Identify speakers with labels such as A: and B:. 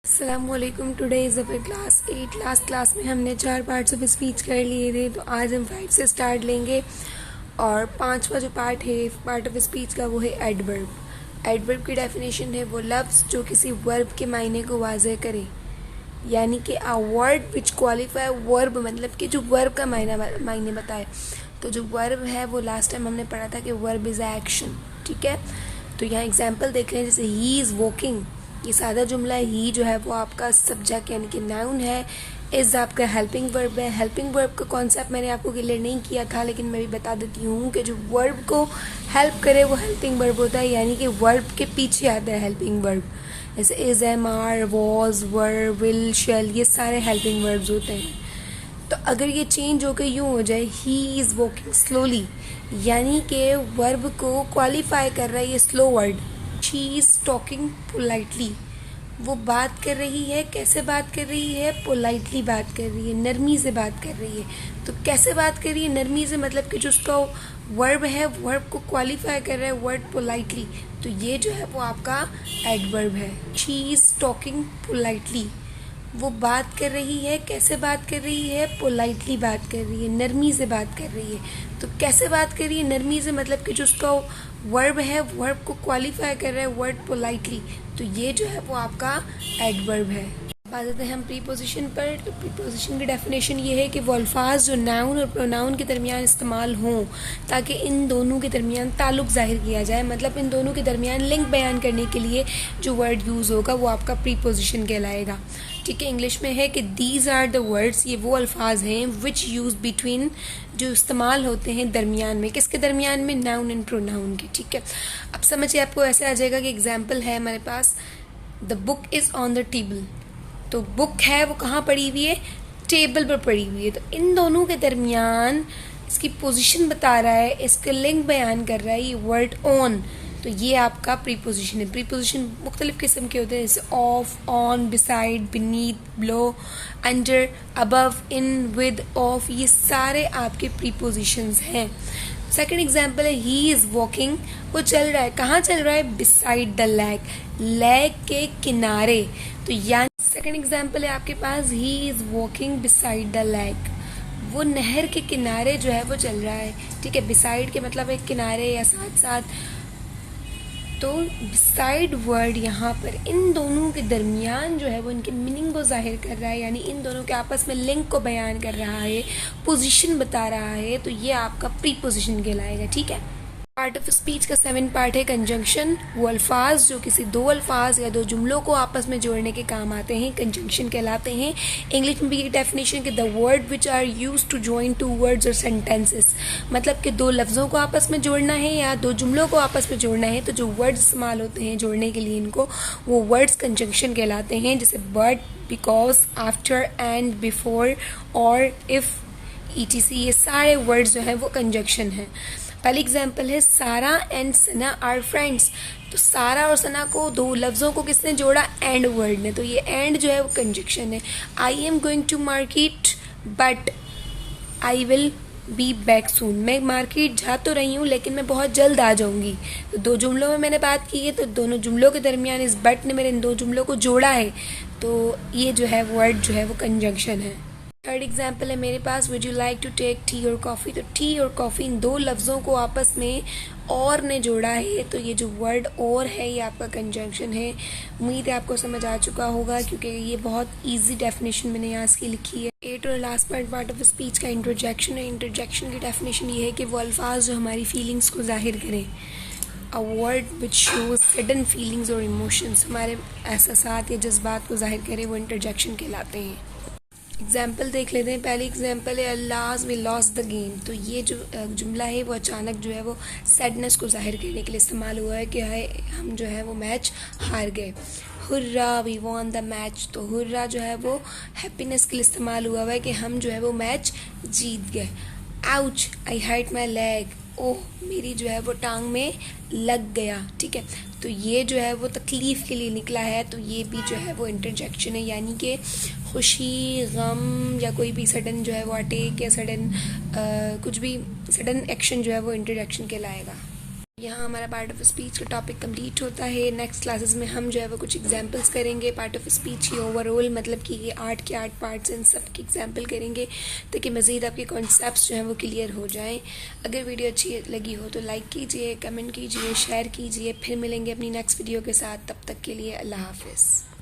A: अस्सलामुअलैकुम। Today is the class 8। Last class में हमने 4 पार्ट्स ऑफ स्पीच कर लिए थे, तो आज हम 5 से स्टार्ट लेंगे। और पांचवा जो पार्ट है पार्ट ऑफ स्पीच का, वो है एडवर्ब। एडवर्ब की डेफिनेशन है वो लफ्ज़ जो किसी वर्ब के मायने को वाज़ेह करे, यानी कि a word which qualify verb, मतलब कि जो वर्ब का मायने बताए। तो जो वर्ब है वो लास्ट टाइम हमने पढ़ा था कि वर्ब इज़ एक्शन। ठीक है, तो यहाँ एग्जाम्पल देख लें, जैसे ही इज़ वॉकिंग, ये सादा जुमला है। ही जो है वो आपका सब्जेक्ट यानी कि नाउन है। इज़ आपका हेल्पिंग वर्ब है। हेल्पिंग वर्ब का कॉन्सेप्ट मैंने आपको क्लियर नहीं किया था, लेकिन मैं भी बता देती हूँ कि जो वर्ब को हेल्प करे वो हेल्पिंग वर्ब होता है, यानी कि वर्ब के पीछे आता है हेल्पिंग वर्ब। जैसे is, am, are, was, were, will, shall, ये सारे हेल्पिंग वर्ब्स होते हैं। तो अगर ये चेंज होकर यूँ हो जाए, ही इज़ वॉकिंग स्लोली, यानी कि वर्ब को क्वालिफाई कर रहा है ये slow word. She is talking politely, वो बात कर रही है। कैसे बात कर रही है? पोलाइटली बात कर रही है, नरमी से बात कर रही है। तो कैसे बात कर रही है? नरमी से, मतलब कि जो उसका वर्ब है, वर्ब को क्वालिफाई कर रहा है वर्ड पोलाइटली। तो ये जो है वो आपका एडवर्ब है। शी इज़ टॉकिंग पोलाइटली, वो बात कर रही है। कैसे बात कर रही है? पोलाइटली बात कर रही है, नरमी से बात कर रही है। तो कैसे बात कर रही है? नरमी से, मतलब कि जो उसका वर्ब है, वर्ब को क्वालिफाई कर रहा है वर्ड पोलाइटली। तो ये जो है वो आपका एडवर्ब है। बात करते हैं हम प्रीपोजिशन पर। तो प्रीपोजिशन की डेफिनेशन ये है कि वो अल्फाज जो नाउन और प्रोनाउन के दरमियान इस्तेमाल हों, ताकि इन दोनों के दरमियान ताल्लुक ज़ाहिर किया जाए, मतलब इन दोनों के दरमियान लिंक बयान करने के लिए जो वर्ड यूज़ होगा वो आपका प्रीपोजिशन कहलाएगा। ठीक है, इंग्लिश में है कि दीज आर द वर्ड्स, ये वो अल्फाज हैं विच यूज़ बिटवीन, जो इस्तेमाल होते हैं दरमियान में। किसके दरमियान में? नाउन एंड प्रोनाउन के। ठीक है, अब समझिए, आपको ऐसे आ जाएगा कि एग्जाम्पल है हमारे पास, the book is on the table. तो बुक है वो कहाँ पड़ी हुई है? टेबल पर पड़ी हुई है। तो इन दोनों के दरमियान इसकी पोजीशन बता रहा है, इसका लिंक बयान कर रहा है ये वर्ड ऑन। तो ये आपका प्रीपोजिशन है। प्रीपोजिशन मुख्तलिफ किस्म के होते हैं, जैसे of, on, beside, beneath, below, under, above, in, with, of, ये सारे आपके प्रीपोजिशंस हैं। सेकेंड एग्जाम्पल है ही इज़ वॉकिंग, वो चल रहा है। कहाँ चल रहा है? बिसाइड द लेक, लेक के किनारे। तो यानी सेकेंड एग्जाम्पल है आपके पास, he is walking beside the lake, वो नहर के किनारे जो है वो चल रहा है। ठीक है, बिसाइड के मतलब है किनारे या साथ साथ। तो बिसाइड वर्ड यहाँ पर इन दोनों के दरमियान जो है वो इनके मीनिंग को जाहिर कर रहा है, यानी इन दोनों के आपस में लिंक को बयान कर रहा है, पोजीशन बता रहा है। तो ये आपका प्रीपोजिशन कहलाएगा। ठीक है, पार्ट ऑफ स्पीच का 7 पार्ट है कंजंक्शन। वो अल्फाज जो किसी दो अल्फाज या दो जुमलों को आपस में जोड़ने के काम आते हैं, कंजंक्शन कहलाते हैं। इंग्लिश में भी ये डेफिनेशन कि the word which are use to join two words और सेंटेंसेस, मतलब कि दो लफ्ज़ों को आपस में जोड़ना है या दो जुमलों को आपस में जोड़ना है, तो जो वर्ड्स इस्तेमाल होते हैं जोड़ने के लिए इनको, वो वर्ड्स कंजंक्शन कहलाते हैं। जैसे but, because, after, and, before, और, इफ, ETC, ये सारे वर्ड्स जो हैं वो कंजंक्शन हैं। पहली एग्जाम्पल है सारा एंड सना आर फ्रेंड्स। तो सारा और सना को, दो लफ्ज़ों को किसने जोड़ा? एंड वर्ड ने। तो ये एंड जो है वो कंजक्शन है। I am going to market but I will be back soon, मैं मार्केट जा तो रही हूँ लेकिन मैं बहुत जल्द आ जाऊंगी। तो दो जुमलों में मैंने बात की है, तो दोनों जुमलों के दरमियान इस बट ने मेरे इन दो जुमलों को जोड़ा है। तो ये जो है वर्ड जो है वो कंजंक्शन है। थर्ड एग्जाम्पल है मेरे पास, would you like to take tea और कॉफ़ी। तो टी और कॉफ़ी इन दो लफ्ज़ों को आपस में और ने जोड़ा है। तो ये जो वर्ड और है ये आपका कंजंक्शन है। उम्मीद है आपको समझ आ चुका होगा, क्योंकि ये बहुत इजी डेफिनेशन मैंने यहाँ की लिखी है। 8 और लास्ट पार्ट ऑफ स्पीच का इंटरजेक्शन है। इंटरजेक्शन की डेफिनेशन ये है कि वो अल्फाज जो हमारी फीलिंग्स को जाहिर करें। A word which shows sudden feelings और इमोशंस, हमारे एहसासात या जज्बात को जाहिर करे, वो इंटरजेक्शन कहलाते हैं। एग्जाम्पल देख लेते हैं। पहली एग्जाम्पल है Allah we lost the game. तो ये जो जुमला है वो अचानक जो है वो सैडनेस को जाहिर करने के लिए इस्तेमाल हुआ है कि हम जो है वो मैच हार गए। Hurrah we won the match. तो हुर्रा जो है वो हैप्पीनेस के लिए इस्तेमाल हुआ है कि हम जो है वो मैच जीत गए। Ouch I hurt my leg, oh मेरी जो है वो टांग में लग गया। ठीक है, तो ये जो है वो तकलीफ़ के लिए निकला है। तो ये भी जो है वो इंटरजेक्शन है, यानी कि खुशी, गम या कोई भी सडन जो है वो अटैक या सडन कुछ भी सडन एक्शन जो है वो इंटरजेक्शन कहलाएगा। यहाँ हमारा पार्ट ऑफ स्पीच का टॉपिक कंप्लीट होता है। नेक्स्ट क्लासेस में हम जो है वो कुछ एग्जांपल्स करेंगे पार्ट ऑफ स्पीच की ओवरऑल, मतलब कि ये 8 के 8 पार्ट्स इन सब की एग्जांपल करेंगे ताकि मज़ीद आपके कॉन्सेप्ट्स जो हैं वो क्लियर हो जाएं। अगर वीडियो अच्छी लगी हो तो लाइक कीजिए, कमेंट कीजिए, शेयर कीजिए। फिर मिलेंगे अपनी नेक्स्ट वीडियो के साथ, तब तक के लिए अल्लाह हाफिज़।